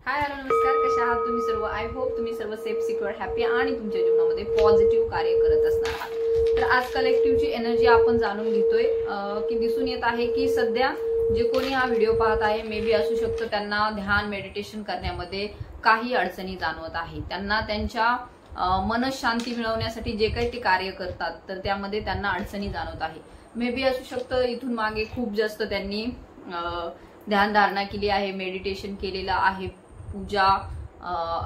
Hi hello नमस्कार, कशा आहात तुम्ही सर्व? आय होप तुम्ही सर्व सेफ सिक्युअर हॅपी आणि तुमच्या जीवनामध्ये पॉझिटिव्ह कार्य करत असणार आहात। तर आज कलेक्टिव्हची एनर्जी आपण जाणून घेतोय की दिसून येत आहे की सध्या जे कोणी हा व्हिडिओ पाहत आहे मे बी असू शकतं त्यांना ध्यान मेडिटेशन करण्यामध्ये काही अडचणी जाणवत आहे। त्यांना त्यांच्या मनशांती मिळवण्यासाठी जे काही ते कार्य करतात तर त्यामध्ये त्यांना अडचणी जाणवत आहे। मे बी असू शकतं इथून मागे खूप जास्त त्यांनी ध्यान धारणा केली आहे, मेडिटेशन केलेलं आहे, पूजा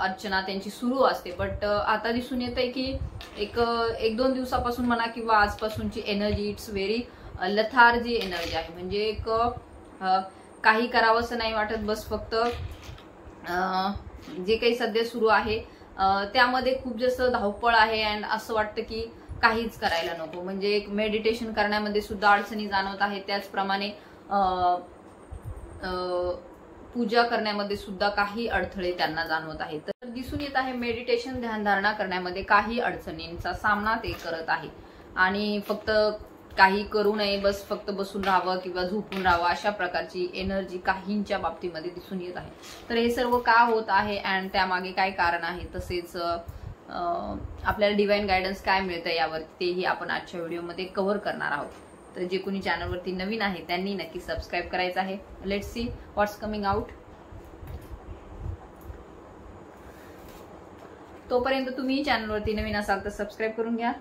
अर्चना त्यांची सुरू असते, बट आता दिसून येत आहे की एक दोन दिवसापासून म्हणा किंवा आजपासूनची energy it's very lethargy energy आहे। म्हणजे एक काही करावंसं नाही वाटत, बस फक्त जे काही सध्या सुरू आहे त्यामध्ये खूप जास्त धावपळ आहे अँड असं वाटतं की काहीच करायला नको। म्हणजे एक मेडिटेशन करण्यामध्ये सुद्धा अडचणी जाणवत आहे, त्याचप्रमाणे पूजा करण्यामध्ये सुद्धा काही अडथळे त्यांना जाणवत आहेत। तर दिसून येत आहे मेडिटेशन ध्यानधारणा करण्यामध्ये काही अडचणींचा सामना ते करत आहे आणि फक्त काही करू नये, बस फक्त बसून राहावं किंवा झोपून राहावं अशा प्रकारची एनर्जी काहींच्या बाबतीमध्ये दिसून येत आहे। तर हे सर्व का होत आहे अँड त्यामागे काय कारण आहे, तसेच आपल्याला डिवाइन गायडन्स काय मिळतं यावर तेही आपण आजच्या व्हिडिओमध्ये कव्हर करणार आहोत। तर जे कोणी चॅनलवरती नवीन आहे त्यांनी नक्की सबस्क्राइब करायचं आहे। Let's see what's coming out. तोपर्यंत तुम्ही चॅनलवरती नवीन असाल तर सबस्क्राइब करून घ्या।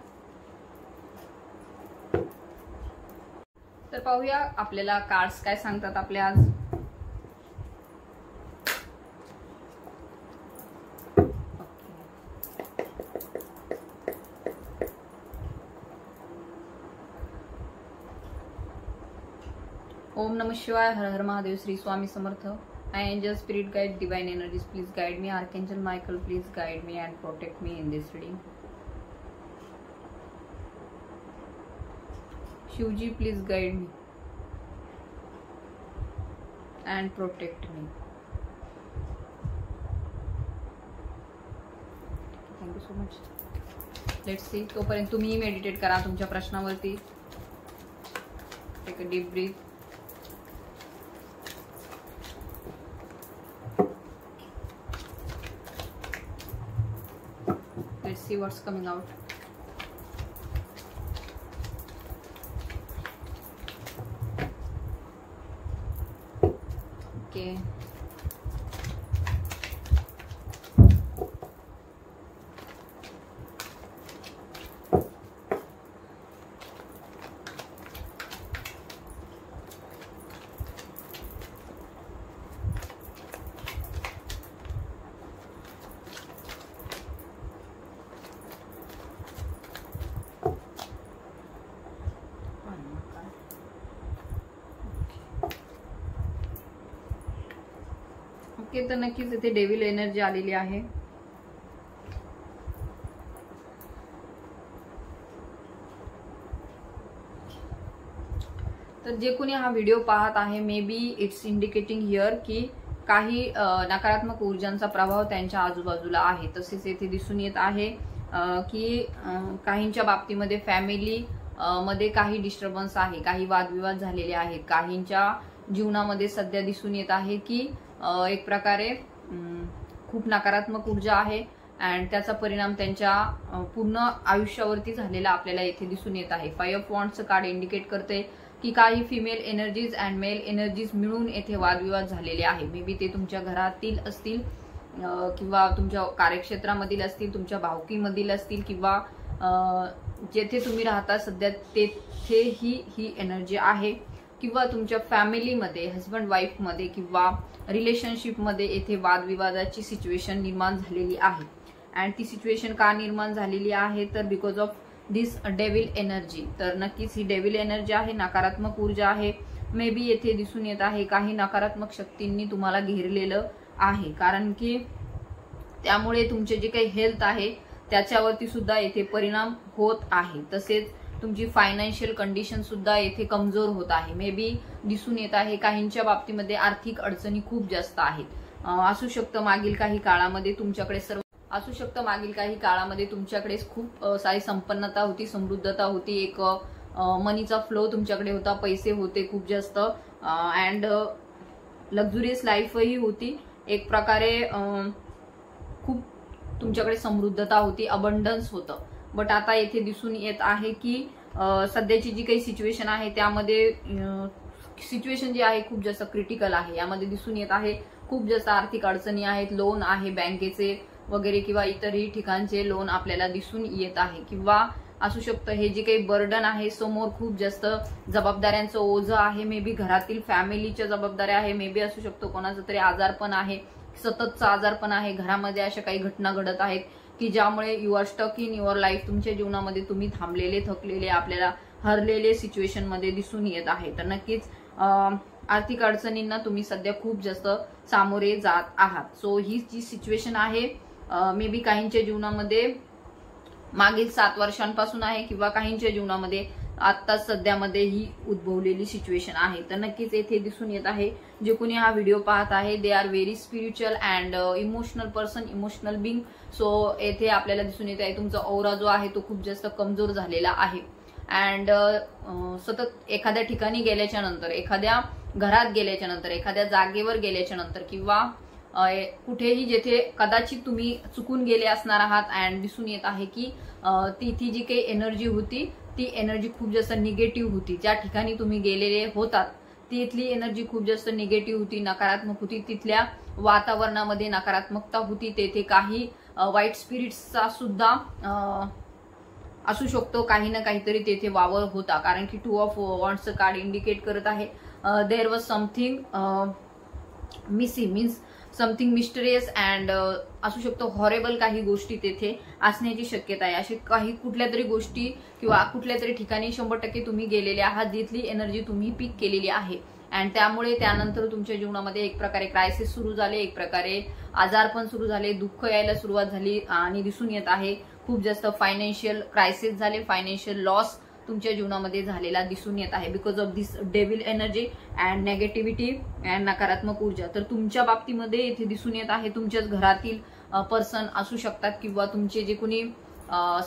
तर पाहूया आपल्याला कार्ड्स काय सांगतात आपल्या आज। ओम नमः शिवाय, हर हर Mahadev, Shri Swami Samarth. I angel, spirit guide, divine energies, please guide me. Archangel Michael, please guide me and protect me in this reading. Shivji, please guide me and protect me. Thank you so much. Let's see. तोपर्यंत तुम्ही meditate करा तुमच्या प्रश्नावरती। Take a deep breath. Let's see what's coming out. Okay. तर नक्कीच इथे devil energy आलेली आहे। तर जे कोणी हा व्हिडिओ पाहत आहे may be it's indicating here की काही नकारात्मक ऊर्जांचा प्रभाव त्यांच्या आजूबाजूला आहे। तसेच येथे दिसून येत आहे की काहींच्या बाबतीमध्ये फॅमिली मध्ये काही डिस्टर्बन्स आहे, काही वादविवाद झालेले आहेत। काहींच्या जीवनामध्ये सध्या दिसून येत आहे की एक प्रकारे खूप नकारात्मक ऊर्जा आहे अँड त्याचा परिणाम त्यांच्या पूर्ण आयुष्यावरती झालेला आपल्याला येथे दिसून येत आहे। 5 ऑफ वॉन्ड्सचं कार्ड इंडिकेट करते की काही female energies and male energies मिळून येथे वादविवाद झालेले आहे। मे बी ते तुमच्या घरातील असतील किंवा तुमच्या कार्यक्षेत्रामधील असतील, तुमच्या भावकीमधील असतील किंवा जेथे तुम्ही राहता सध्या तेथे ही एनर्जी आहे किंवा तुमच्या फॅमिलीमध्ये हजबंड वाईफ मध्ये किंवा रिलेशनशिप मध्ये येथे वादविवादाची सिच्युएशन निर्माण झालेली आहे। अँड ती सिच्युएशन का निर्माण झालेली आहे तर because of this devil energy. तर नक्कीच ही डेव्हिल एनर्जी आहे, नकारात्मक ऊर्जा आहे। मे बी येथे दिसून येत आहे काही नकारात्मक शक्तींनी तुम्हाला घेरलेलं आहे, कारण की त्यामुळे तुमचे जे काही हेल्थ आहे त्याच्यावरती सुद्धा येथे परिणाम होत आहे। तसेच तुमची फायनान्शियल कंडिशन सुद्धा येथे कमजोर होत आहे। मे बी दिसून येत आहे काहींच्या बाबतीमध्ये आर्थिक अडचणी खूप जास्त आहेत। असू शकतं मागील काही काळामध्ये तुमच्याकडे खूप सारी संपन्नता होती, समृद्धता होती, एक मनीचा फ्लो तुमच्याकडे होता, पैसे होते खूप जास्त अँड लक्झुरियस लाईफही होती। एक प्रकारे खूप तुमच्याकडे समृद्धता होती, अबंडन्स होतं. बट आता येथे दिसून येत आहे की सध्याची जी काही सिच्युएशन आहे त्यामध्ये सिच्युएशन जी आहे खूप जास्त क्रिटिकल आहे. यामध्ये दिसून येत आहे खूप जास्त आर्थिक अडचणी आहेत, लोन आहे बँकेचे वगैरे किंवा इतरही ठिकाणचे लोन आपल्याला दिसून येत आहे. किंवा असू शकतं हे जे काही बर्डन आहे समोर खूप जास्त जबाबदाऱ्यांचं ओझं आहे, मे बी घरातील फॅमिलीच्या जबाबदाऱ्या आहे, मे बी असू शकतो कोणाचं तरी आजारपण आहे, सततचा आजारपण आहे, घरामध्ये अशा काही घटना घडत आहेत की ज्यामुळे you are stuck in your life. तुमच्या जीवनामध्ये तुम्ही थांबलेले, थकलेले, आपल्याला हरलेले सिच्युएशन मध्ये दिसून येत आहे. तर नक्कीच आर्थिक अडचणींना तुम्ही सध्या खूप जास्त सामोरे जात आहात. सो ही जी सिच्युएशन आहे मे बी काहींच्या जीवनामध्ये मागील 7 वर्षांपासून आहे किंवा काहींच्या जीवनामध्ये आता सध्यामध्ये ही उद्भवलेली सिच्युएशन आहे. तर नक्कीच येथे दिसून येत आहे जे कोणी हा व्हिडिओ पाहत आहे they are very spiritual and emotional person, emotional being. So येथे आपल्याला दिसून येत आहे तुमचा औरा जो आहे तो खूप जास्त कमजोर झालेला आहे. अँड सतत एखाद्या ठिकाणी गेल्याच्या नंतर, एखाद्या घरात गेल्याच्या नंतर, एखाद्या जागेवर गेल्याच्या नंतर किंवा कुठेही जेथे कदाचित तुम्ही चुकून गेले असणार आहात अँड दिसून येत आहे की ती जी काही एनर्जी होती ती एनर्जी खूप जास्त निगेटिव्ह होती. ज्या ठिकाणी तुम्ही गेलेले होतात तिथली एनर्जी खूप जास्त निगेटिव्ह होती, नकारात्मक होती. तिथल्या वातावरणामध्ये नकारात्मकता होती. तेथे काही वाईट स्पिरिट्सचा सुद्धा असू शकतो, काही ना काहीतरी तेथे वावर होता. कारण की 2 ऑफ वॉन्ड्सचं कार्ड इंडिकेट करत आहे there was something missing, means something mysterious and असू शकतो हॉरेबल काही गोष्टी तेथे असण्याची शक्यता आहे. अशी काही कुठल्या तरी गोष्टी किंवा कुठल्या तरी ठिकाणी 100% तुम्ही गेलेले आहात जिथली एनर्जी तुम्ही पिक केलेली आहे. अँड त्यामुळे त्यानंतर तुमच्या जीवनामध्ये एक प्रकारे क्रायसिस सुरू झाले, एक प्रकारे आजारपण सुरू झाले, दुःख यायला सुरुवात झाली आणि दिसून येत आहे खूप जास्त फायनान्शियल क्रायसिस झाले, फायनान्शियल लॉस तुमच्या जीवनामध्ये झालेला दिसून येत आहे because of this devil energy and negativity and नकारात्मक ऊर्जा. तर तुमच्या बाबतीमध्ये इथे दिसून येत आहे तुमच्याच घरातील पर्सन असू शकतात किंवा तुमचे जे कोणी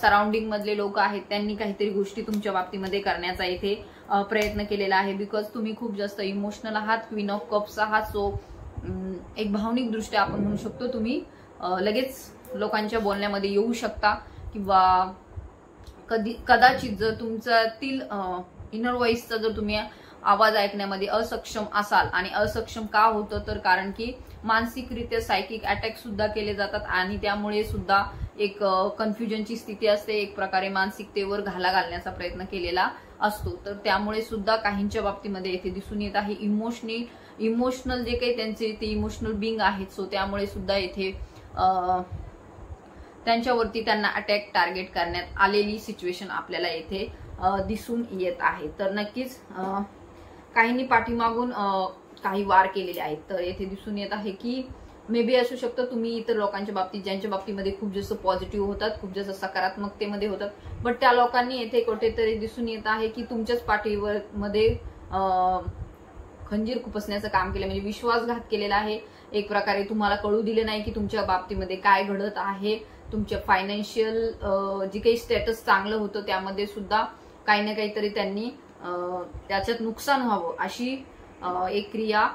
सराउंडिंग मधले लोक आहेत त्यांनी काहीतरी गोष्टी तुमच्या बाबतीमध्ये करण्याचा इथे प्रयत्न केलेला आहे बिकॉज तुम्ही खूप जास्त इमोशनल आहात, क्वीन ऑफ कप्स आहात. सो एक भावनिक दृष्ट्या आपण म्हणू शकतो तुम्ही लगेच लोकांच्या बोलण्यामध्ये येऊ शकता किंवा कदाचित जर तुमच्यातील इनर व्हॉइसचा जर तुम्ही आवाज ऐकण्यामध्ये असक्षम असाल, आणि असक्षम का होतं तर कारण की मानसिकरित्या सायकिक अटॅक सुद्धा केले जातात आणि त्यामुळे सुद्धा एक कन्फ्युजनची स्थिती असते, एक प्रकारे मानसिकतेवर घाला घालण्याचा प्रयत्न केलेला असतो. तर त्यामुळे सुद्धा काहींच्या बाबतीमध्ये येथे दिसून येत आहे इमोशनल जे काही त्यांचे ते इमोशनल बिंग आहेत. सो त्यामुळे सुद्धा येथे त्यांच्यावरती त्यांना अटॅक टार्गेट करण्यात आलेली सिच्युएशन आपल्याला येथे दिसून येत आहे. तर नक्कीच काहींनी पाठीमागून काही वार केलेले आहेत. तर येथे दिसून येत आहे की मे बी असू शकतं तुम्ही इतर लोकांच्या बाबतीत ज्यांच्या बाबतीमध्ये खूप जास्त पॉझिटिव्ह होतात, खूप जास्त सकारात्मकतेमध्ये होतात, बट त्या लोकांनी येथे कुठेतरी दिसून येत आहे की तुमच्याच पाठीवर मध्ये खंजीर खुपसण्याचं काम केलं, म्हणजे विश्वासघात केलेला आहे. एक प्रकारे तुम्हाला कळू दिले नाही की तुमच्या बाबतीमध्ये काय घडत आहे. तुमच्या फायनान्शियल जे काही स्टेटस चांगलं होतं त्यामध्ये सुद्धा काही ना काहीतरी त्यांनी त्याच्यात नुकसान व्हावं अशी एक क्रिया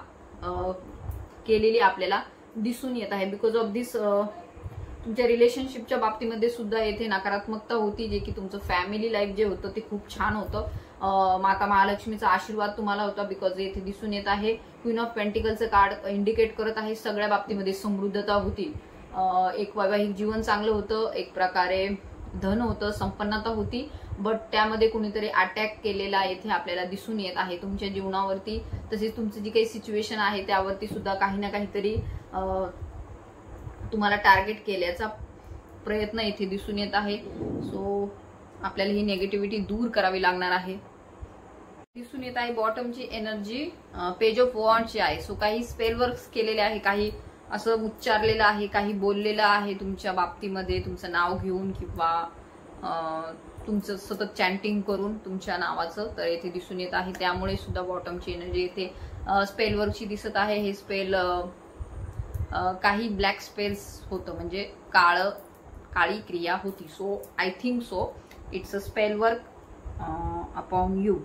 केलेली आपल्याला दिसून येत आहे. बिकॉज ऑफ दिस तुमच्या रिलेशनशिपच्या बाबतीमध्ये सुद्धा येथे नकारात्मकता होती, जे की तुमचं फॅमिली लाईफ जे होतं ते खूप छान होतं. माता महालक्ष्मीचा आशीर्वाद तुम्हाला होता बिकॉज येथे दिसून येत आहे क्वीन ऑफ पेंटिकलचं कार्ड इंडिकेट करत आहे सगळ्या बाबतीमध्ये समृद्धता होती, एक वैवाहिक जीवन चांगलं होतं, एक प्रकारे धन होतं, संपन्नता होती. बट त्यामध्ये कुणीतरी अटॅक केलेला येथे आपल्याला दिसून येत आहे तुमच्या जीवनावरती. तसेच तुमची जी काही सिच्युएशन आहे त्यावरती सुद्धा काही ना काहीतरी तुम्हाला टार्गेट केल्याचा प्रयत्न येथे दिसून येत आहे. सो आपल्याला ही नेगेटिव्हिटी दूर करावी लागणार आहे. दिसून येत आहे बॉटमची एनर्जी पेज ऑफ वॉन्डची आहे. सो काही स्पेल वर्क्स केलेले आहे, काही असं उच्चारलेलं आहे, काही बोललेलं आहे तुमच्या बाबतीमध्ये तुमचं नाव घेऊन किंवा तुमचं सतत चॅन्टिंग करून तुमच्या नावाचं. तर येथे दिसून येत आहे त्यामुळे सुद्धा बॉटमची एनर्जी येथे स्पेल वर्कची दिसत आहे. हे स्पेल काही ब्लॅक स्पेल्स होतं, म्हणजे काळी क्रिया होती. So I think so it's a spell work upon you.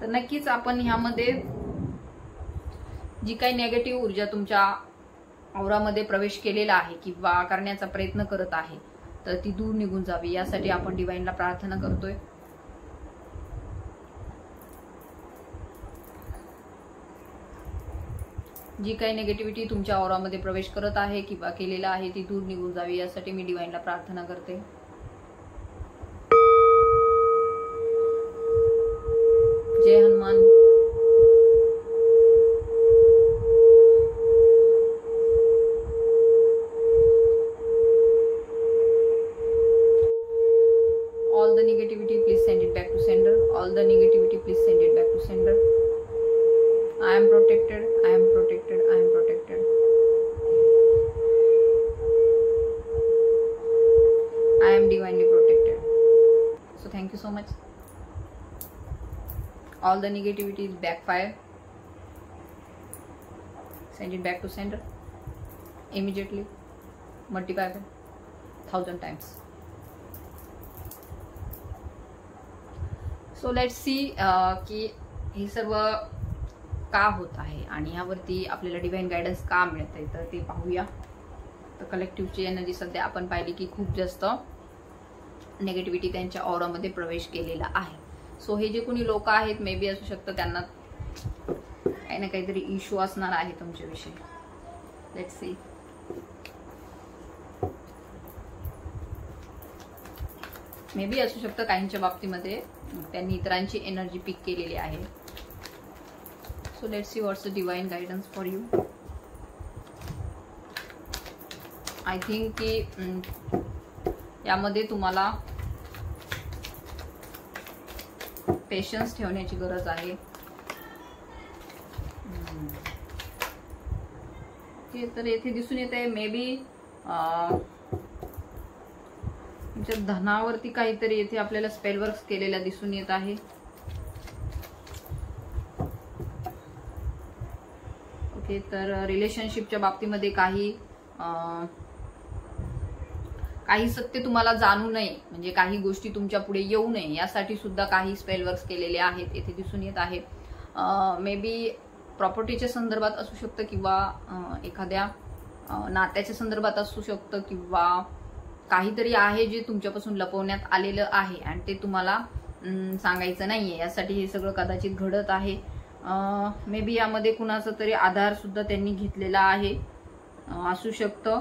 तर नक्कीच आपण ह्यामध्ये जी काही नेगेटिव्ह ऊर्जा तुमच्या औरामध्ये प्रवेश केलेला आहे किंवा करण्याचा प्रयत्न करत आहे, तर ती दूर निघून जावी यासाठी आपण डिवाइनला प्रार्थना करतोय. जी काही निगेटिव्हिटी तुमच्या औरामध्ये प्रवेश करत आहे किंवा केलेला आहे ती दूर निघून जावी यासाठी मी डिवाइनला प्रार्थना करते. जय Hanuman. All the negativity, please send it back to sender. All the negativity, please send it back to sender. I am protected. I am protected. I am protected. I am divinely protected. So thank you so much. All the negativity is backfire. Send it back to sender. Immediately. Multiply by 1000 times. So let's see की हे सर्व का होत आहे आणि ह्यावरती आपल्याला divine guidance का मिळत आहे तर ते पाहूया. तर कलेक्टिव्हची एनर्जी सध्या आपण पाहिली की खूप जास्त नेगेटिव्हिटी त्यांच्या ऑरामध्ये प्रवेश केलेला आहे. सो हे जे कोणी लोक आहेत मे बी असू शकतं त्यांना काही ना काहीतरी इश्यू असणार आहे तुमच्याविषयी. Let's see. मे बी असू शकतं काहींच्या बाबतीमध्ये त्यांनी इतरांची एनर्जी पिक केलेली आहे. So let's see what's the divine guidance for you. I think की यामध्ये तुम्हाला पेशन्स ठेवण्याची गरज आहे. तर येथे दिसून येत आहे मे बी तुमच्या धनावरती काहीतरी येथे आपल्याला स्पेल वर्क्स केलेला दिसून येत आहे. ओके, तर रिलेशनशिपच्या बाबतीमध्ये काही सत्य तुम्हाला जाणू नये म्हणजे काही गोष्टी तुमच्या पुढे येऊ नये यासाठी सुद्धा काही स्पेल वर्क्स केलेले आहेत येथे दिसून येत आहे. मे बी प्रॉपर्टीच्या संदर्भात असू शकतं किंवा एखाद्या नात्याच्या संदर्भात असू शकतं किंवा काहीतरी आहे जे तुमच्यापासून लपवण्यात आलेलं आहे आणि ते तुम्हाला सांगायचं नाहीये यासाठी हे सगळं कदाचित घडत आहे. मे बी यामध्ये कुणाचा तरी आधार सुद्धा त्यांनी घेतलेला आहे असू शकतं.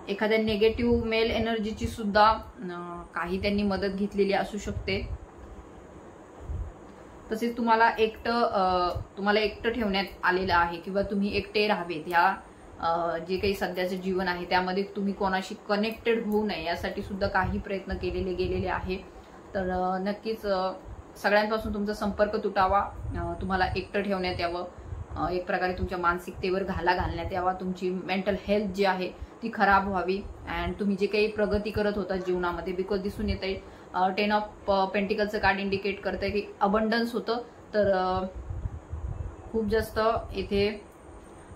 एखाद्या नेगेटिव्ह मेल एनर्जीची सुद्धा काही त्यांनी मदत घेतलेली असू शकते. तसेच तुम्हाला एकटं ठेवण्यात आलेलं आहे किंवा तुम्ही एकटे राहावेत. ह्या जे काही सध्याचे जीवन आहे त्यामध्ये तुम्ही कोणाशी कनेक्टेड होऊ नये यासाठी सुद्धा काही प्रयत्न केलेले गेलेले आहे. तर नक्कीच सगळ्यांपासून तुमचा संपर्क तुटावा, तुम्हाला एकटं ठेवण्यात यावं, एक प्रकारे तुमच्या मानसिकतेवर घाला घालण्यात यावा, तुमची मेंटल हेल्थ जी आहे ती खराब व्हावी अँड तुम्ही जे काही प्रगती करत होता जीवनामध्ये बिकॉज दिसून येत आहे 10 ऑफ पेंटिकलचं कार्ड इंडिकेट करतंय की अबंडन्स होतं. तर खूप जास्त इथे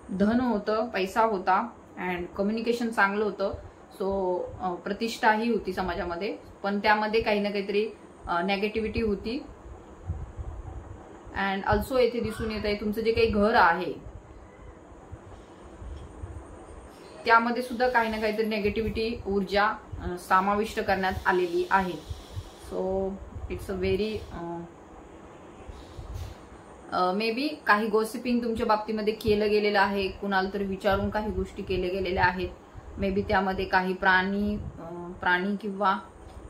धन होतं, पैसा होता अँड कम्युनिकेशन चांगलं होतं. सो प्रतिष्ठाही होती समाजामध्ये पण त्यामध्ये काही ना काहीतरी नेगेटिव्हिटी होती. अँड ऑल्सो येथे दिसून येत आहे तुमचं जे काही घर आहे त्यामध्ये सुद्धा काही ना काहीतरी नेगेटिव्हिटी ऊर्जा समाविष्ट करण्यात आलेली आहे. So it's a very may be काही गॉसिपिंग तुमच्या बाबतीमध्ये केलं गेलेलं आहे, कुणाला तरी विचारून काही गोष्टी केल्या गेलेल्या आहेत. मे बी त्यामध्ये काही प्राणी किंवा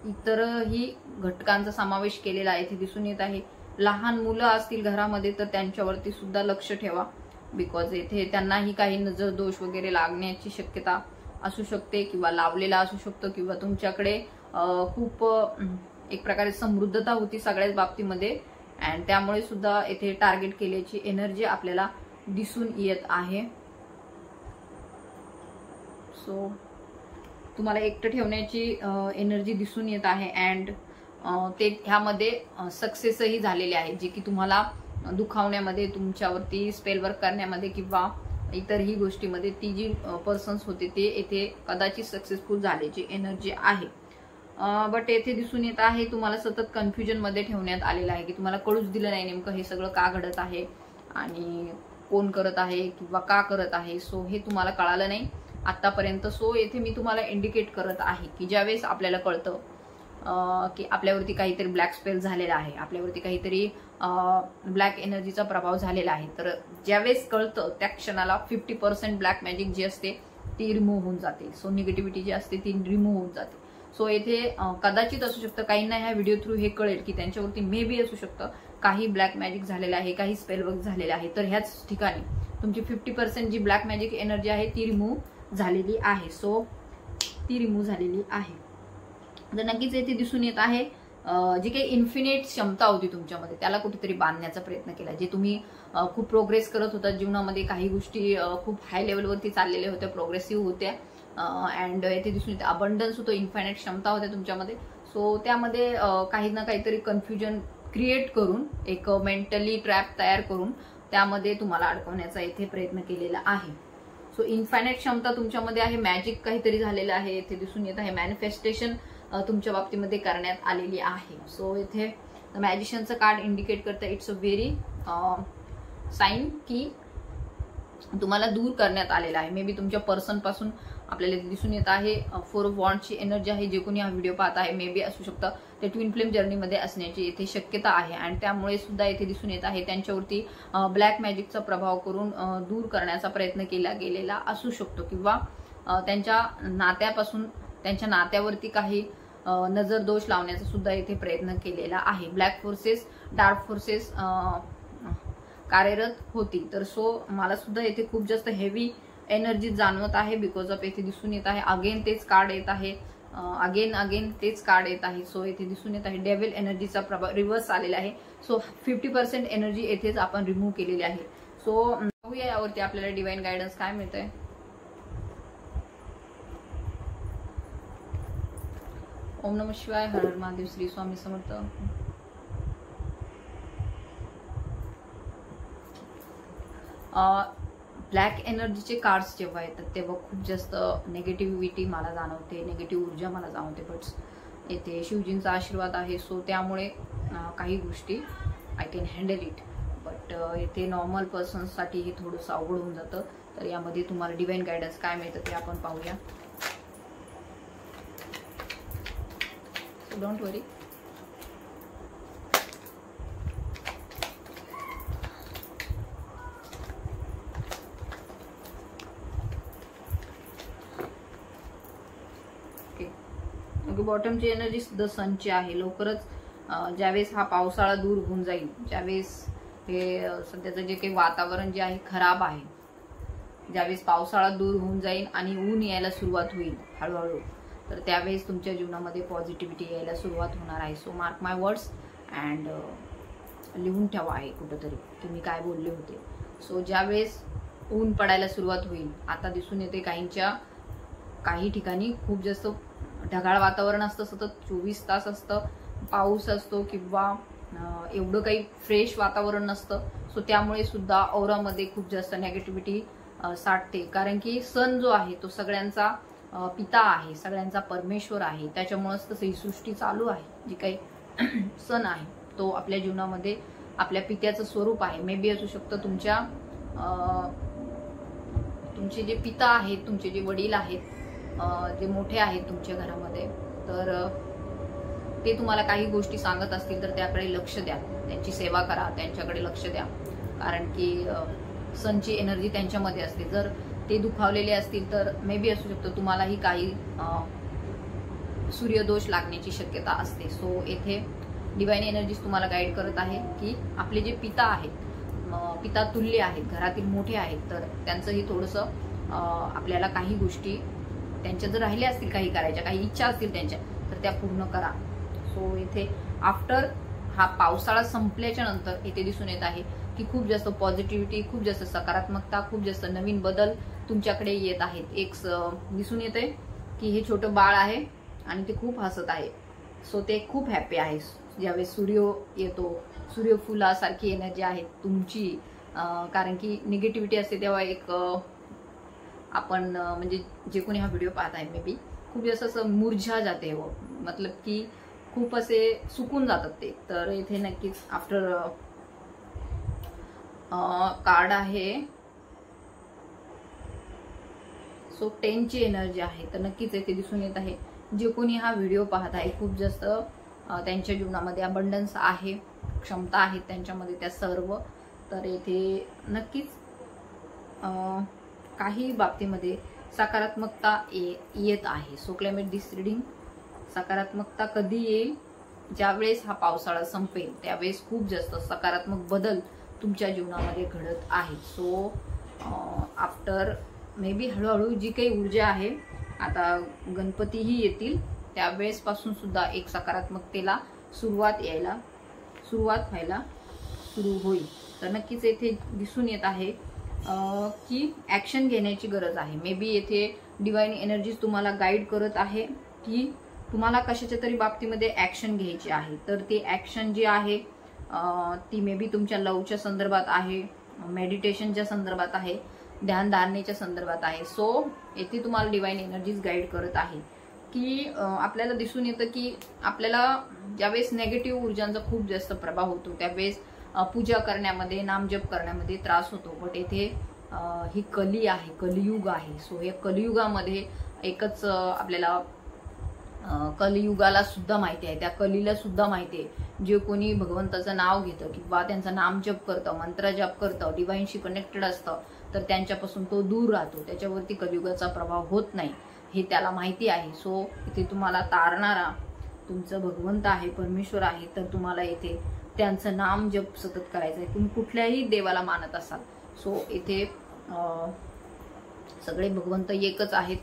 इतरही घटकांचा समावेश केलेला आहे ते दिसून येत आहे. लहान मुलं असतील घरामध्ये तर त्यांच्यावरती सुद्धा लक्ष ठेवा बिकॉज येथे त्यांनाही काही नजर दोष वगैरे लागण्याची शक्यता असू शकते किंवा लावलेला असू शकतो किंवा तुमच्याकडे खूप एक प्रकारे समृद्धता होती सगळ्याच बाबतीमध्ये अँड त्यामुळे सुद्धा येथे टार्गेट केल्याची एनर्जी आपल्याला दिसून येत आहे. सो तुम्हाला एकटं ठेवण्याची एनर्जी दिसून येत आहे अँड ते ह्यामध्ये सक्सेसही झालेले आहे जे की तुम्हाला दुखावण्यामध्ये, तुमच्यावरती स्पेल वर्क करण्यामध्ये किंवा इतरही गोष्टीमध्ये ती जी पर्सन्स होते ते येथे कदाचित सक्सेसफुल झाल्याची एनर्जी आहे. बट येथे दिसून येत आहे तुम्हाला सतत कन्फ्युजन मध्ये ठेवण्यात आलेलं आहे की तुम्हाला कळूच दिलं नाही नेमकं हे सगळं का घडत आहे आणि कोण करत आहे किंवा का करत आहे, सो हे तुम्हाला कळालं नाही आतापर्यंत. सो येथे मी तुम्हाला इंडिकेट करत आहे की ज्यावेळेस आपल्याला कळतं की आपल्यावरती काहीतरी ब्लॅक स्पेल झालेला आहे, आपल्यावरती काहीतरी ब्लॅक एनर्जीचा प्रभाव झालेला आहे, तर ज्यावेळेस कळतं त्या क्षणाला 50% ब्लॅक मॅजिक जी असते ती रिमूव्ह होऊन जाते. सो निगेटिव्हिटी जी असते ती रिमूव्ह होऊन जाते. सो येथे कदाचित असू शकतं काहींना ह्या व्हिडिओ थ्रू हे कळेल की त्यांच्यावरती मे बी असू शकतं काही ब्लॅक मॅजिक झालेलं आहे, काही स्पेल वर्क झालेलं आहे. तर ह्याच ठिकाणी तुमची 50% जी ब्लॅक मॅजिक एनर्जी आहे ती रिमूव्ह झालेली आहे. सो ती रिमूव्ह झालेली आहे. तर नक्कीच येथे दिसून येत आहे जी काही इन्फिनिट क्षमता होती तुमच्यामध्ये त्याला कुठेतरी बांधण्याचा प्रयत्न केला. जे तुम्ही खूप प्रोग्रेस करत होता जीवनामध्ये, काही गोष्टी खूप हाय लेवलवरती चाललेल्या होत्या, प्रोग्रेसिव्ह होत्या, अँड येथे दिसून येते अबंडन्स होतं, इन्फायनाईट क्षमता होत्या तुमच्यामध्ये. सो त्यामध्ये काही ना काहीतरी कन्फ्युजन क्रिएट करून एक मेंटली ट्रॅप तयार करून त्यामध्ये तुम्हाला अडकवण्याचा येथे प्रयत्न केलेला आहे. सो इन्फायनाईट क्षमता तुमच्यामध्ये आहे, मॅजिक काहीतरी झालेलं आहे येथे दिसून येत आहे, मॅनिफेस्टेशन तुमच्या बाबतीमध्ये करण्यात आलेली आहे. सो इथे मॅजिशियनचं कार्ड इंडिकेट करतं इट्स अ व्हेरी साईन की तुम्हाला दूर करण्यात आलेला आहे. मे बी तुमच्या पर्सन पासून आपल्याला दिसून येत आहे 4 ऑफ वॉन्ड्सची एनर्जी आहे. जे कोणी हा व्हिडिओ पाहत आहे मे बी असू शकतं ते ट्विन फ्लेम जर्नीमध्ये असण्याची येथे शक्यता आहे, आणि त्यामुळे सुद्धा येथे दिसून येत आहे त्यांच्यावरती ब्लॅक मॅजिकचा प्रभाव करून दूर करण्याचा प्रयत्न केला गेलेला असू शकतो, किंवा त्यांच्या नात्यापासून त्यांच्या नात्यावरती काही नजर दोष लावण्याचा सुद्धा येथे प्रयत्न केलेला आहे. ब्लॅक फोर्सेस, डार्क फोर्सेस कार्यरत होती. तर सो मला सुद्धा येथे खूप जास्त हेवी एनर्जी जाणवत आहे बिकॉज ऑफ येथे दिसून येत आहे अगेन तेच कार्ड येत आहे, अगेन तेच कार्ड येत आहे. सो येथे दिसून येत आहे डेव्हिल एनर्जीचा प्रभाव रिव्हर्स आलेला आहे. सो 50% एनर्जी येथेच आपण रिमूव्ह केलेली आहे. सो बघूया यावरती आपल्याला डिवाइन गायडन्स काय मिळतंय. ओम नमः शिवाय, हर हर महादेव, श्री स्वामी समर्थ. ब्लॅक एनर्जीचे कार्ड्स जेव्हा येतात तेव्हा खूप जास्त नेगेटिव्हिटी मला जाणवते, नेगेटिव्ह ऊर्जा मला जाणवते, बट येथे शिवजींचा आशीर्वाद आहे. सो त्यामुळे काही गोष्टी I can handle it, but येथे नॉर्मल पर्सन्ससाठी हे थोडंसं अवघड होऊन जातं. तर यामध्ये तुम्हाला डिवाइन गायडन्स काय मिळतं ते आपण पाहूया. Don't worry. बॉटमची एनर्जी द सनची आहे. लवकरच ज्यावेळेस हा पावसाळा दूर होऊन जाईल, ज्यावेळेस हे सध्याचं जे काही वातावरण जे आहे खराब आहे, ज्यावेळेस पावसाळा दूर होऊन जाईल आणि ऊन यायला सुरुवात होईल हळूहळू, तर त्यावेळेस तुमच्या जीवनामध्ये पॉझिटिव्हिटी यायला सुरुवात होणार आहे. So mark my words and लिहून ठेवा आहे कुठंतरी तुम्ही काय बोलले होते. सो ज्यावेळेस ऊन पडायला सुरुवात होईल, आता दिसून येते काही ठिकाणी खूप जास्त ढगाळ वातावरण असतं, सतत 24 तास असतं, पाऊस असतो किंवा एवढं काही फ्रेश वातावरण नसतं. सो त्यामुळे सुद्धा औरामध्ये खूप जास्त नेगेटिव्हिटी साठते, कारण की सन जो आहे तो सगळ्यांचा पिता आहे, सगळ्यांचा परमेश्वर आहे. त्याच्यामुळेच तसं ही सृष्टी चालू आहे. जी काही सन आहे तो आपल्या जीवनामध्ये आपल्या पित्याचं स्वरूप आहे. मे बी असू शकतं तुमचे जे पिता आहेत, तुमचे जे वडील आहेत, जे मोठे आहेत तुमच्या घरामध्ये, तर ते तुम्हाला काही गोष्टी सांगत असतील तर त्याकडे लक्ष द्या, त्यांची सेवा करा, त्यांच्याकडे लक्ष द्या, कारण की सनची एनर्जी त्यांच्यामध्ये असते. जर ते दुखावलेले असतील तर मे बी असू शकतं तुम्हालाही काही सूर्यदोष लागण्याची शक्यता असते. सो येथे डिवाइन एनर्जीज तुम्हाला गाईड करत आहे की आपले जे पिता आहेत, पिता तुल्य आहेत, घरातील मोठे आहेत, तर त्यांचंही थोडंसं आपल्याला काही गोष्टी त्यांच्या जर राहिल्या असतील, काही करायच्या, काही इच्छा असतील त्यांच्या, तर त्या पूर्ण करा. सो इथे आफ्टर हा पावसाळा संपल्याच्या नंतर इथे दिसून येत आहे की खूप जास्त पॉझिटिव्हिटी, खूप जास्त सकारात्मकता, खूप जास्त नवीन बदल तुमच्याकडे येत आहेत. एक दिसून येते की हे छोटं बाळ आहे आणि ते खूप हसत आहे. सो ते खूप हॅपी आहे. ज्यावेळेस सूर्य येतो, सूर्यफुलासारखी एनर्जी आहे तुमची, कारण की निगेटिव्हिटी असते तेव्हा एक आपण म्हणजे जे कोणी हा व्हिडिओ पाहत आहे मे बी खूप जास्त असं मुरझा जाते, मतलब की खूप असे सुकून जातात ते. तर इथे नक्कीच आफ्टर कार्ड आहे सो 10 ची एनर्जी आहे. तर नक्कीच येथे दिसून येत आहे जे कोणी हा व्हिडिओ पाहत आहे खूप जास्त त्यांच्या जीवनामध्ये अबंडन्स आहे, क्षमता आहेत त्यांच्यामध्ये त्या सर्व. तर येथे नक्कीच काही बाबतीमध्ये सकारात्मकता येत आहे. सो क्लेमेट दिस रीडिंग. सकारात्मकता कधी येईल? ज्यावेळेस हा पावसाळा संपेल त्यावेळेस खूप जास्त सकारात्मक बदल तुमच्या जीवनामध्ये घडत आहे. सो आफ्टर मे बी हळूहळू जी काही ऊर्जा आहे, आता गणपतीही येतील त्यावेळेस पासून सुद्धा एक सकारात्मकतेला सुरुवात व्हायला सुरू होईल. तर नक्कीच येथे दिसून येत आहे की ऍक्शन घेण्याची गरज आहे. मे बी येथे डिवाइन एनर्जीज तुम्हाला गाईड करत आहे की तुम्हाला कशाच्या तरी बाबतीमध्ये ऍक्शन घ्यायची आहे. तर ती ऍक्शन जी आहे ती मे बी तुमच्या लवच्या संदर्भात आहे, मेडिटेशनच्या संदर्भात आहे, ध्यान धारणेच्या संदर्भात आहे. सो येथे तुम्हाला डिवाइन एनर्जीज गाईड करत आहे की आपल्याला दिसून येतं की आपल्याला ज्यावेळेस नेगेटिव्ह ऊर्जांचा खूप जास्त प्रभाव होतो त्यावेळेस पूजा करण्यामध्ये, नामजप करण्यामध्ये त्रास होतो. बट येथे ही कली आहे, कलियुग आहे. सो या कलियुगामध्ये एकच आपल्याला कलियुगाला सुद्धा माहिती आहे, त्या कलीला सुद्धा माहिती आहे, जे कोणी भगवंताचं नाव घेतं किंवा त्यांचं नाम जप करतं, मंत्र जप करतं, डिवाइनशी कनेक्टेड असतं तर त्यांच्यापासून तो दूर राहतो, त्याच्यावरती कलियुगाचा प्रभाव होत नाही हे त्याला माहिती आहे. सो इथे तुम्हाला तारणारा तुमचं भगवंत आहे, परमेश्वर आहे. तर तुम्हाला इथे त्यांचं नाम जप सतत करायचं आहे. तुम्ही कुठल्याही देवाला मानत असाल. सो इथे सगळे भगवंत एकच आहेत,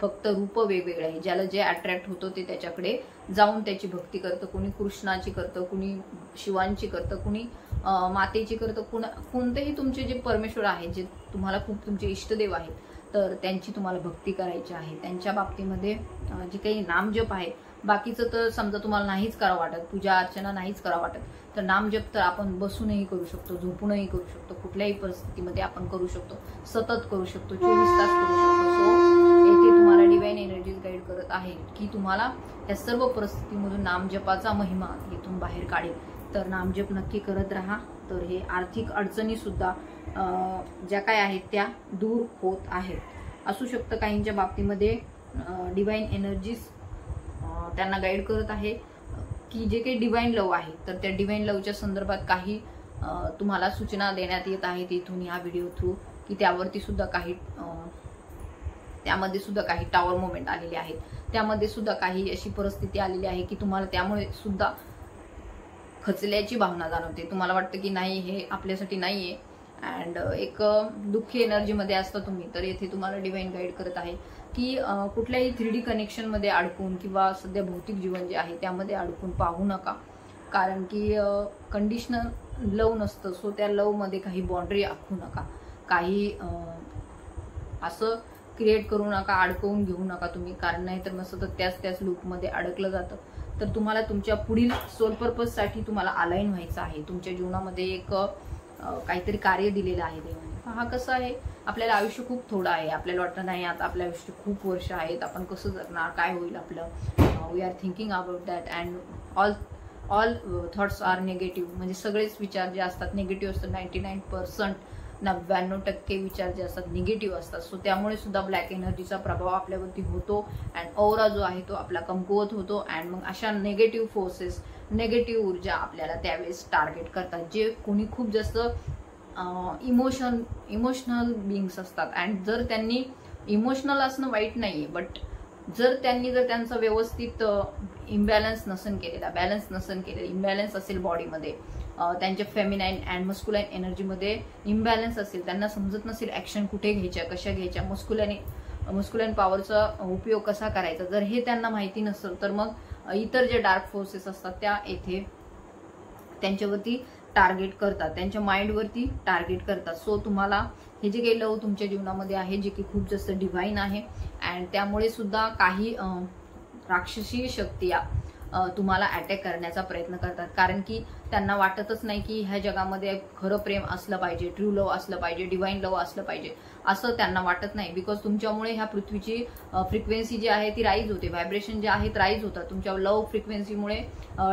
फक्त रूप वेगवेगळे आहे. ज्याला जे अट्रॅक्ट होतं ते त्याच्याकडे जाऊन त्याची भक्ती करतं. कुणी कृष्णाची करतं, कुणी शिवांची करतं, कुणी मातेची करतं. कोणतेही तुमचे जे परमेश्वर आहेत, जे तुम्हाला खूप तुमचे इष्टदेव आहेत, तर त्यांची तुम्हाला भक्ती करायची आहे. त्यांच्या बाबतीमध्ये जे काही नामजप आहे, बाकीचं तर समजा तुम्हाला नाहीच करावं वाटत, पूजा अर्चना नाहीच करावं वाटत, तर नामजप तर आपण बसूनही करू शकतो, झोपूनही करू शकतो, कुठल्याही परिस्थितीमध्ये आपण करू शकतो, सतत करू शकतो, 24 तास करू शकतो. सो येथे तुम्हाला डिवाइन एनर्जीज गाईड करत आहे की तुम्हाला या सर्व परिस्थितीमधून नामजपाचा महिमा इथून बाहेर काढेल. तर नामजप नक्की करत राहा. तर हे आर्थिक अडचणी सुद्धा ज्या काय आहेत त्या दूर होत आहेत. असू शकतं काहींच्या बाबतीमध्ये डिवाइन एनर्जीज त्यांना गाईड करत आहे की जे काही डिवाइन लव आहे, तर त्या डिवाइन लवच्या संदर्भात काही तुम्हाला सूचना देण्यात येत आहेत इथून या व्हिडिओ थ्रू, की त्यामध्ये सुद्धा काही टॉवर मोमेंट आलेले आहेत, त्यामध्ये सुद्धा काही अशी परिस्थिती आलेली आहे की तुम्हाला त्यामुळे सुद्धा खचल्याची भावना जाणवते. तुम्हाला वाटतं की नाही, हे आपल्यासाठी नाहीये अँड एक दुःखी एनर्जीमध्ये असता तुम्ही. तर येथे तुम्हाला डिवाइन गाईड करत आहे की कुठल्याही 3D कनेक्शन मध्ये अडकून किंवा सध्या भौतिक जीवन जे आहे त्यामध्ये अडकून पाहू नका, कारण की कंडिशनल लव नसतं. सो त्या लव मध्ये काही बाउंड्री आखू नका, काही असं क्रिएट करू नका, अडकवून घेऊ नका तुम्ही, कारण नाही तर मग सतत त्याच लूपमध्ये अडकलं जातं. तर तुम्हाला तुमच्या पुढील सोल पर्पज साठी तुम्हाला अलाइन व्हायचं आहे. तुमच्या जीवनामध्ये एक काहीतरी कार्य दिलेलं आहे देवाने. हा कसं आहे, आपल्याला आयुष्य खूप थोडं आहे, आपल्याला वाटतं नाही आता आपल्या आयुष्य खूप वर्ष आहेत, आपण कसं जगणार, काय होईल आपलं. We are thinking about that and all thoughts are negative. म्हणजे सगळेच विचार जे असतात निगेटिव्ह असतात. 99% 99% विचार जे असतात निगेटिव्ह असतात. सो त्यामुळे सुद्धा ब्लॅक एनर्जीचा प्रभाव आपल्यावरती होतो अँड ओव्हरा जो आहे तो आपला कमकुवत होतो. अँड मग अशा निगेटिव्ह फोर्सेस, निगेटिव्ह ऊर्जा आपल्याला त्यावेळेस टार्गेट करतात, जे कोणी खूप जास्त इमोशनल बिंग्स असतात. अँड जर त्यांनी इमोशनल असणं वाईट नाहीये, बट जर त्यांचा व्यवस्थित इम्बॅलन्स नसन केलेला, बॅलन्स नसन केलेला, इम्बॅलन्स असेल बॉडीमध्ये, त्यांच्या फेमिनाईन अँड मस्क्युलाईन एनर्जीमध्ये इम्बॅलन्स असेल, त्यांना समजत नसेल ऍक्शन कुठे घ्यायच्या, कशा घ्यायच्या, मस्क्युलाईन पॉवरचा उपयोग कसा करायचा, जर हे त्यांना माहिती नसेल तर मग इतर जे डार्क फोर्सेस असतात त्या येथे त्यांच्यावरती टार्गेट करतात, त्यांच्या माइंडवरती टार्गेट करतात. सो तुम्हाला हे जे काही लव तुमच्या जीवनामध्ये आहे, जे की खूप जास्त डिवाइन आहे अँड त्यामुळे सुद्धा काही राक्षसी शक्ती तुम्हाला अटॅक करण्याचा प्रयत्न करतात, कारण की त्यांना वाटतच नाही की ह्या जगामध्ये खरं प्रेम असलं पाहिजे, ट्रू लव असलं पाहिजे, डिवाइन लव असलं पाहिजे, असं त्यांना वाटत नाही. बिकॉज तुमच्यामुळे ह्या पृथ्वीची फ्रिक्वेन्सी जी आहे ती राईज होते, व्हायब्रेशन जे आहेत राईज होतात. तुमच्या लव फ्रिक्वेन्सीमुळे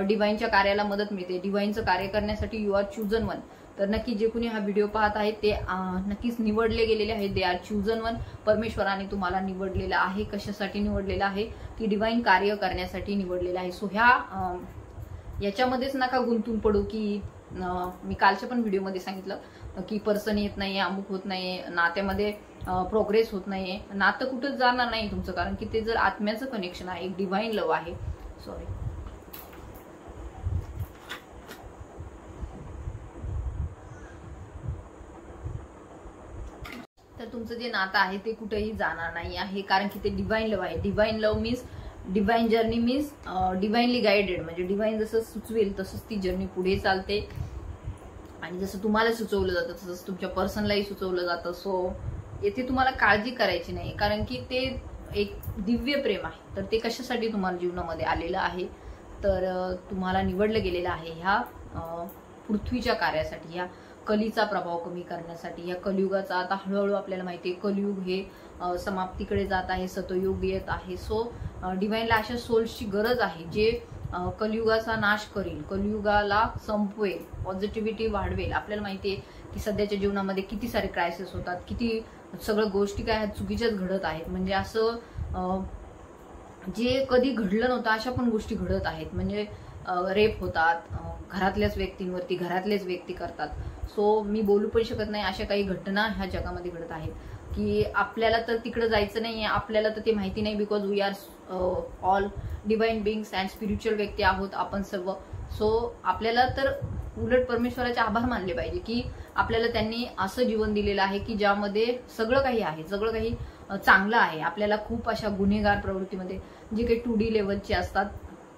डिवाइनच्या कार्याला मदत मिळते, डिवाइनचं कार्य करण्यासाठी यू आर चूजन वन. तर नक्की जे कोणी हा व्हिडिओ पाहत आहेत ते नक्कीच निवडले गेलेले आहेत. They are chosen one. परमेश्वराने तुम्हाला निवडलेलं आहे. कशासाठी निवडलेलं आहे? की डिवाइन कार्य करण्यासाठी निवडलेलं आहे. सो याच्यामध्येच नका गुंतून पडू की मी कालच्या पण व्हिडिओमध्ये सांगितलं की पर्सन येत नाहीये, अमुक होत नाहीये, नात्यामध्ये प्रोग्रेस होत नाहीये. नातं कुठंच जाणार नाही तुमचं, कारण की ते जर आत्म्याचं कनेक्शन आहे, एक डिवाइन लव्ह आहे. सॉरी. तर तुमचं जे नातं आहे ते कुठेही जाणार नाही आहे, कारण की ते डिवाइन लव्ह आहे. Divine love means divine journey means divinely guided, म्हणजे डिवाइन जसं सुचवेल तसंच ती जर्नी पुढे चालते. आणि जसं तुम्हाला सुचवलं जातं तसंच तुमच्या पर्सनलाही सुचवलं जातं. सो येथे तुम्हाला काळजी करायची नाही, कारण की ते एक दिव्य प्रेम आहे. तर ते कशासाठी तुम्हाला जीवनामध्ये आलेलं आहे? तर तुम्हाला निवडलं गेलेलं आहे ह्या पृथ्वीच्या कार्यासाठी, ह्या कलीचा प्रभाव कमी करण्यासाठी. या कलियुगाचा आता हळूहळू आपल्याला माहिती आहे कलियुग हे समाप्तीकडे जात आहे, सतयुग येत आहे. सो डिवाइनला अशा सोल्सची गरज आहे जे कलियुगाचा नाश करेल, कलियुगाला संपवेल, पॉझिटिव्हिटी वाढवेल. आपल्याला माहिती आहे की सध्याच्या जीवनामध्ये किती सारे क्रायसिस होतात, किती सगळ्या गोष्टी काय चुकीच्याच घडत आहेत. म्हणजे असं जे कधी घडलं नव्हतं अशा पण गोष्टी घडत आहेत. म्हणजे रेप होतात, घरातल्याच व्यक्तींवरती घरातलेच व्यक्ती करतात. सो मी बोलू पण शकत नाही, अशा काही घटना ह्या जगामध्ये घडत आहेत की आपल्याला तर तिकडे जायचं नाहीये, आपल्याला तर ते माहिती नाही, because we are all divine beings and spiritual व्यक्ती आहोत आपण सर्व. सो आपल्याला तर उलट परमेश्वराचे आभार मानले पाहिजे की आपल्याला त्यांनी असं जीवन दिलेलं आहे की ज्यामध्ये सगळं काही आहे, सगळं काही चांगलं आहे. आपल्याला खूप अशा गुन्हेगार प्रवृत्तीमध्ये जे काही 2D लेवलचे असतात,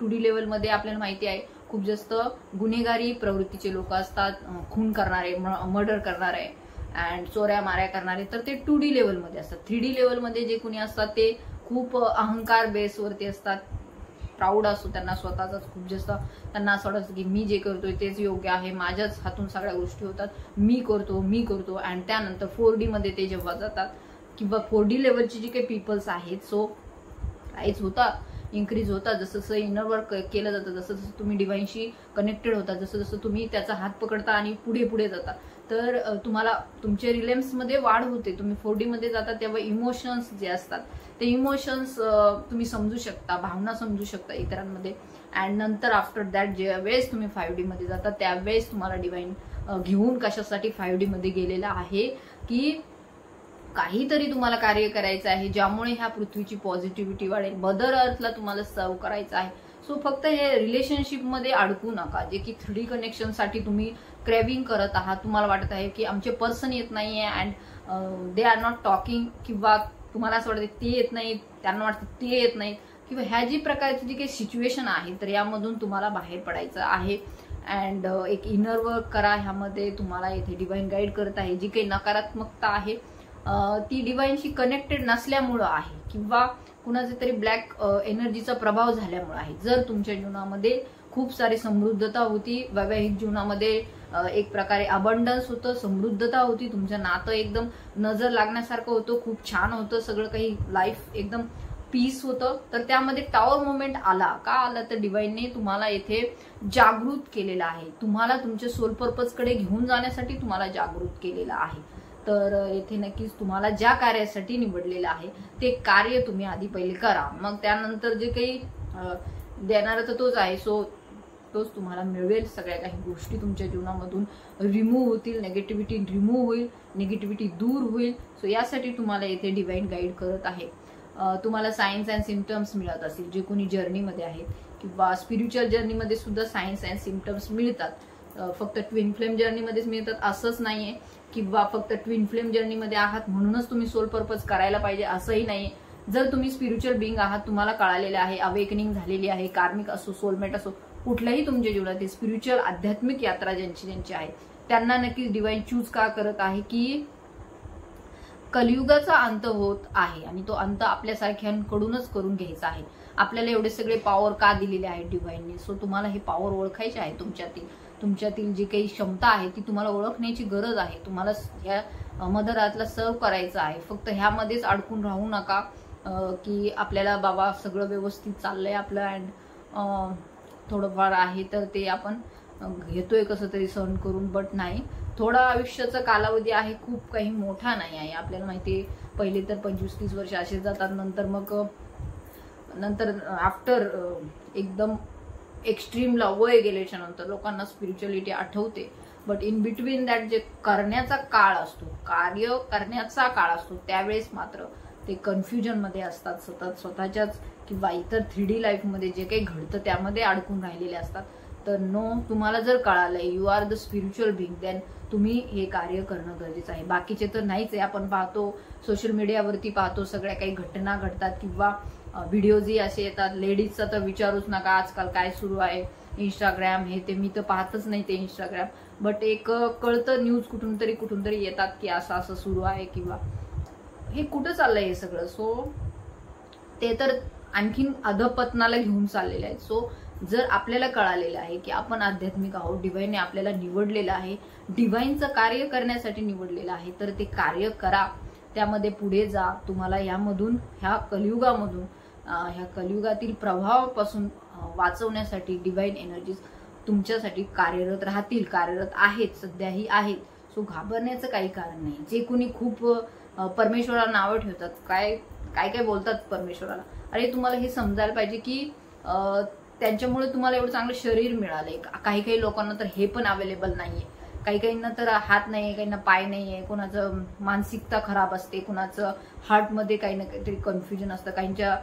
2D लेवलमध्ये आपल्याला माहिती आहे खूप जास्त गुन्हेगारी प्रवृत्तीचे लोक असतात, खून करणारे, मर्डर करणारे अँड चोऱ्या माऱ्या करणारे, तर ते 2D लेवलमध्ये असतात. 3D लेवलमध्ये जे कोणी असतात ते खूप अहंकार बेसवरती असतात, प्राऊड असतो त्यांना स्वतःचाच खूप जास्त. त्यांना असं वाटतं की मी जे करतोय तेच योग्य आहे, माझ्याच हातून सगळ्या गोष्टी होतात, मी करतो. अँड त्यानंतर 4D मध्ये ते जेव्हा जातात किंवा 4D लेवलची जी काही पीपल्स आहेत, सो राईज होतात, इन्क्रीज होतात. जसं जसं इनर वर्क केलं जातं, जसं जसं तुम्ही डिवाइनशी कनेक्टेड होता, जसं जसं तुम्ही त्याचा हात पकडता आणि पुढे पुढे जाता, तर तुम्हाला तुमच्या रिलेम्समध्ये वाढ होते. तुम्ही 4D मध्ये जाता तेव्हा इमोशन्स जे असतात ते इमोशन्स तुम्ही समजू शकता, भावना समजू शकता इतरांमध्ये. अँड नंतर आफ्टर दॅट ज्या वेळेस तुम्ही 5D मध्ये जाता त्यावेळेस तुम्हाला डिवाइन घेऊन कशासाठी 5D मध्ये गेलेला आहे की काहीतरी तुम्हाला कार्य करायचं आहे ज्यामुळे ह्या पृथ्वीची पॉझिटिव्हिटी वाढेल. मदर अर्थला तुम्हाला सर्व करायचं आहे. सो फक्त हे रिलेशनशिपमध्ये अडकू नका, जे की 3D कनेक्शनसाठी तुम्ही क्रेविंग करत आहात. तुम्हाला वाटत आहे की आमचे पर्सन येत नाहीये and they are not talking, किंवा तुम्हाला असं वाटतं ते येत नाहीत, त्यांना वाटतं ते येत नाहीत, किंवा ह्या जी प्रकारची जी काही सिच्युएशन आहे तर यामधून तुम्हाला बाहेर पडायचं आहे. अँड एक इनर वर्क करा. ह्यामध्ये तुम्हाला इथे डिवाइन गाईड करत आहे. जी काही नकारात्मकता आहे ती डिवाइनशी कनेक्टेड नसल्यामुळं आहे, किंवा कुणाचे तरी ब्लॅक एनर्जीचा प्रभाव झाल्यामुळे आहे. जर तुमच्या जीवनामध्ये खूप सारी समृद्धता होती, वैवाहिक जीवनामध्ये एक प्रकारे अबंडन्स होतं, समृद्धता होती, तुमचं नातं एकदम नजर लागण्यासारखं होतं, खूप छान होतं, सगळं काही लाईफ एकदम पीस होतं, तर त्यामध्ये टॉवर मोमेंट आला. का आला? तर डिवाइनने तुम्हाला येथे जागृत केलेला आहे. तुम्हाला तुमच्या सोल पर्पजकडे घेऊन जाण्यासाठी तुम्हाला जागृत केलेला आहे. तर येथे नक्कीच तुम्हाला ज्या कार्यासाठी निवडलेलं आहे ते कार्य तुम्ही आधी पहिले करा, मग त्यानंतर जे काही देणारा तर तोच आहे. सो तोच तुम्हाला मिळवेल. सगळ्या काही गोष्टी तुमच्या जीवनामधून रिमूव्ह होतील, नेगेटिव्हिटी रिमूव्ह होईल, नेगेटिव्हिटी दूर होईल. सो यासाठी तुम्हाला येथे डिवाइन गाईड करत आहे. तुम्हाला सायन्स अँड सिम्पटम्स मिळत असतील जे कोणी जर्नीमध्ये आहेत, किंवा स्पिरिच्युअल जर्नीमध्ये सुद्धा सायन्स अँड सिम्पटम्स मिळतात. फक्त ट्विन फ्लेम जर्नीमध्येच मिळतात असंच नाहीये, किंवा फक्त ट्विन फ्लेम जर्नीमध्ये आहात म्हणूनच तुम्ही सोल पर्पज करायला पाहिजे असंही नाहीये. जर तुम्ही स्पिरिच्युअल बिंग आहात, तुम्हाला कळालेले आहे, अवेकनिंग झालेली आहे, कार्मिक असो, सोलमेट असो, कुठल्याही तुमच्या जीवनात स्पिरिच्युअल आध्यात्मिक यात्रा ज्यांची आहे त्यांना नक्कीच डिवाइन चूज का करत आहे की कलियुगाचा अंत होत आहे आणि तो अंत आपल्यासारख्यांकडूनच करून घ्यायचा आहे. आपल्याला एवढे सगळे पॉवर का दिलेले आहेत डिवाइनने? सो तुम्हाला हे पॉवर ओळखायचे आहे. तुमच्यातील जी काही क्षमता आहे ती तुम्हाला ओळखण्याची गरज आहे. तुम्हाला ह्या मदर अर्थला सर्व करायचं आहे. फक्त ह्यामध्येच अडकून राहू नका की आपल्याला बाबा सगळं व्यवस्थित चाललंय आपलं अँड थोडंफार आहे तर ते आपण घेतोय कसं तरी सहन करून, बट नाही. थोडा आयुष्याचा कालावधी आहे, खूप काही मोठा नाही आहे. आपल्याला माहिती आहे पहिले तर 25-30 वर्ष असे जातात, नंतर आफ्टर एकदम एक्स्ट्रीमला वय गेल्याच्या नंतर लोकांना स्पिरिच्युअलिटी आठवते. बट इन बिटवीन दॅट जे करण्याचा काळ असतो, कार्य करण्याचा काळ असतो, त्यावेळेस मात्र ते कन्फ्युजन मध्ये असतात, सतत स्वतःच्याच किंवा इतर 3D लाईफमध्ये जे काही घडतं त्यामध्ये अडकून राहिलेले असतात. तर नो, तुम्हाला जर कळालंय you are the spiritual being, then तुम्ही हे कार्य करणं गरजेचं आहे. बाकीचे तर नाहीच आहे. आपण पाहतो सोशल मीडियावरती पाहतो सगळ्या काही घटना घडतात किंवा व्हिडिओजही असे येतात. लेडीजचा तर विचारूच नका, आजकाल काय सुरू आहे. इंस्टाग्राम हे ते मी तर पाहतच नाही ते इंस्टाग्राम, बट एक कळतं न्यूज कुठून तरी येतात की असं असं सुरू आहे किंवा हे कुठं चाललंय हे सगळं. सो ते तर आणखीन अधपतनाला घेऊन चाललेले आहेत. सो जर आपल्याला कळालेलं आहे की आपण आध्यात्मिक आहोत, डिव्हाइनने आपल्याला निवडलेलं आहे, डिव्हाइनचं कार्य करण्यासाठी निवडलेलं आहे, तर ते कार्य करा, त्यामध्ये पुढे जा. तुम्हाला यामधून, ह्या कलियुगातील प्रभावापासून वाचवण्यासाठी डिव्हाइन एनर्जीज तुमच्यासाठी कार्यरत राहतील, कार्यरत आहेत, सध्याही आहेत. सो घाबरण्याचं काही कारण नाही. जे कोणी खूप परमेश्वराला नावं ठेवतात, काय बोलतात परमेश्वराला, अरे तुम्हाला हे समजायला पाहिजे की त्यांच्यामुळे तुम्हाला एवढं चांगलं शरीर मिळालंय. काही लोकांना तर हे पण अवेलेबल नाहीये, काहींना तर हात नाहीये, काहींना पाय नाहीये, कोणाचं मानसिकता खराब असते, कोणाचं हार्टमध्ये काही ना काहीतरी कन्फ्युजन असतं, काहींच्या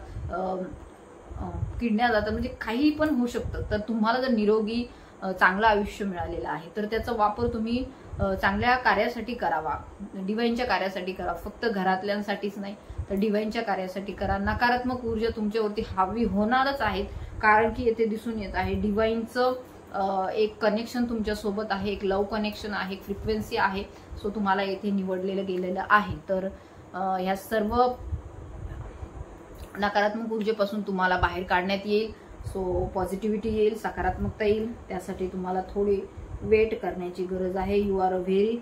किडन्या जातात, म्हणजे काही पण होऊ शकतं. तर तुम्हाला जर निरोगी चांगलं आयुष्य मिळालेलं आहे तर त्याचा वापर तुम्ही चांगल्या कार्यासाठी करावा, डिव्हाइनच्या कार्यासाठी करा. फक्त घरातल्यांसाठीच नाही तर डिव्हाइनच्या कार्यासाठी करा. नकारात्मक ऊर्जा तुमच्यावरती हावी होणारच आहेत, कारण की येथे दिसून येत आहे डिव्हाइनचं एक कनेक्शन तुमच्या सोबत आहे, एक लव्ह कनेक्शन आहे, एक फ्रिक्वेन्सी आहे. सो तुम्हाला येथे निवडलेलं गेलेलं आहे. तर ह्या सर्व नकारात्मक ऊर्जेपासून तुम्हाला बाहेर काढण्यात येईल. सो पॉझिटिव्हिटी येईल, सकारात्मकता येईल. त्यासाठी तुम्हाला थोडी वेट करण्याची गरज आहे. You are a very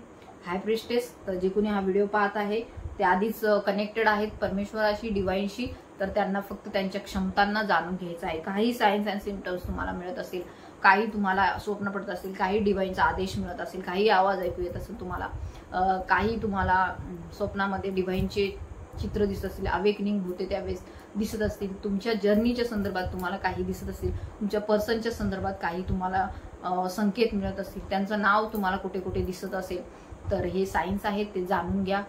high priestess. तर जे कोणी हा व्हिडिओ पाहत आहे ते आधीच कनेक्टेड आहेत परमेश्वराशी, डिव्हाइनशी, तर त्यांना फक्त त्यांच्या क्षमतांना जाणून घ्यायचं आहे. काही सायन्स अँड सिम्पटम्स तुम्हाला मिळत असतील, काही तुम्हाला स्वप्न पडत असतील, काही डिव्हाइनचा आदेश मिळत असेल, काही आवाज ऐकू येत असेल तुम्हाला, काही तुम्हाला स्वप्नामध्ये डिव्हाइनचे चित्र दिसत असतील, अवेकनिंग होते त्यावेळेस दिसत असतील, तुमच्या जर्नीच्या संदर्भात तुम्हाला काही दिसत असतील, तुमच्या पर्सनच्या संदर्भात काही तुम्हाला संकेत मिळत असतील, त्यांचं नाव तुम्हाला कुठे कुठे दिसत असेल, तर हे सायन्स आहेत, ते जाणून घ्या.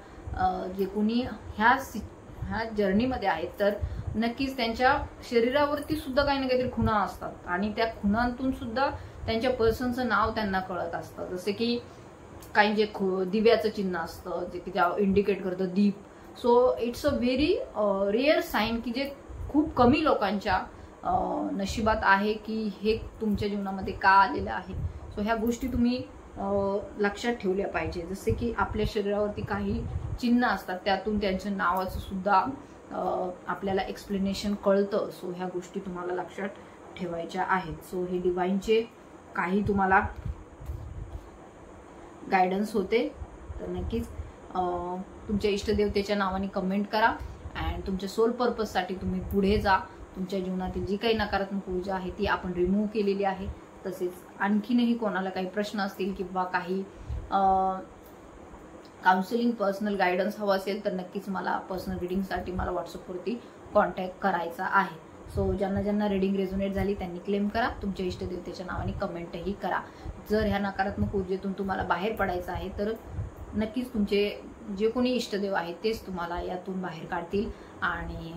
जे कोणी ह्या जर्नीमध्ये आहेत तर नक्कीच त्यांच्या शरीरावरती सुद्धा काही ना काहीतरी खुणा असतात आणि त्या खुणांतून सुद्धा त्यांच्या पर्सनचं नाव त्यांना कळत असतं. जसे की काही जे दिव्याचं चिन्ह असतं जे की इंडिकेट करतं दीप. So it's a very rare sign की जे खूप कमी लोकांच्या नशिबात आहे की हे तुमच्या जीवनामध्ये का आलेलं आहे. सो ह्या गोष्टी तुम्ही लक्षात ठेवल्या पाहिजे. जसे की आपल्या शरीरावरती काही चिन्ह असतात, त्यातून त्यांच्या नावाचं सुद्धा आपल्याला एक्सप्लेनेशन कळतं. सो ह्या गोष्टी तुम्हाला लक्षात ठेवायच्या आहेत. सो हे डिव्हाइनचे काही तुम्हाला गायडन्स होते, तर नक्कीच तुमच्या इष्टदेवतेच्या नावाने कमेंट करा अँड तुमच्या सोल पर्पजसाठी तुम्ही पुढे जा. तुमच्या जीवनातील जी काही नकारात्मक ऊर्जा आहे ती आपण रिमूव्ह केलेली आहे. तसेच आणखीनही कोणाला काही प्रश्न असतील किंवा काही काउन्सिलिंग पर्सनल गायडन्स हवं असेल तर नक्कीच मला पर्सनल रिडिंगसाठी मला व्हॉट्सअपवरती कॉन्टॅक्ट करायचा आहे. सो ज्यांना रिडिंग रेझोनेट झाली त्यांनी क्लेम करा, तुमच्या इष्टदेवतेच्या नावाने कमेंटही करा. जर ह्या नकारात्मक ऊर्जेतून तुम्हाला बाहेर पडायचं आहे तर नक्कीच तुमचे जे कोणी इष्टदेव आहेत तेच तुम्हाला यातून बाहेर काढतील आणि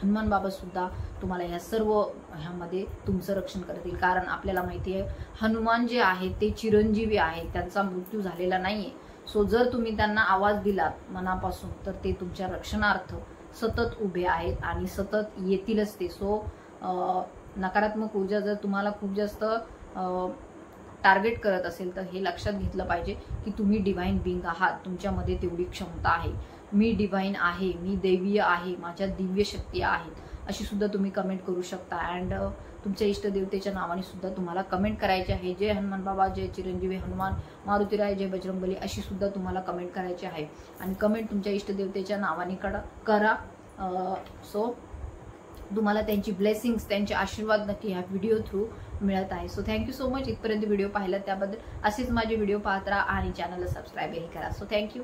हनुमान बाबा सुद्धा तुम्हाला ह्या सर्व ह्यामध्ये तुमचं रक्षण करतील. कारण आपल्याला माहिती आहे हनुमान जे आहेत ते चिरंजीवी आहेत, त्यांचा मृत्यू झालेला नाहीये. सो जर तुम्ही त्यांना आवाज दिलात मनापासून तर ते तुमच्या रक्षणार्थ सतत उभे आहेत आणि सतत येतीलच ते. सो नकारात्मक ऊर्जा जर तुम्हाला खूप जास्त टार्गेट करत असेल तर हे लक्षात घेतलं पाहिजे की तुम्ही डिव्हाइन बिंग आहात, तुमच्यामध्ये तेवढी क्षमता आहे. मी डिव्हाइन आहे, मी दैवीय आहे, माझ्या दिव्य शक्ती आहेत, अशी सुद्धा तुम्ही कमेंट करू शकता. अँड तुमच्या इष्टदेवतेच्या नावाने सुद्धा तुम्हाला कमेंट करायचे आहे. जय हनुमान बाबा, जय चिरंजीवी हनुमान, मारुतीराय, जय बजरंगबली, अशी सुद्धा तुम्हाला कमेंट करायची आहे. आणि कमेंट तुमच्या इष्टदेवतेच्या नावाने करा. सो तुम्हाला त्यांची ब्लेसिंग्स, त्यांचे आशीर्वाद नक्की ह्या व्हिडिओ थ्रू मिळत आहे. सो थँक्यू सो मच इथपर्यंत व्हिडिओ पाहिला त्याबद्दल. असेच माझे व्हिडिओ पाहत राहा आणि चॅनलला सबस्क्राईबही करा. So thank you.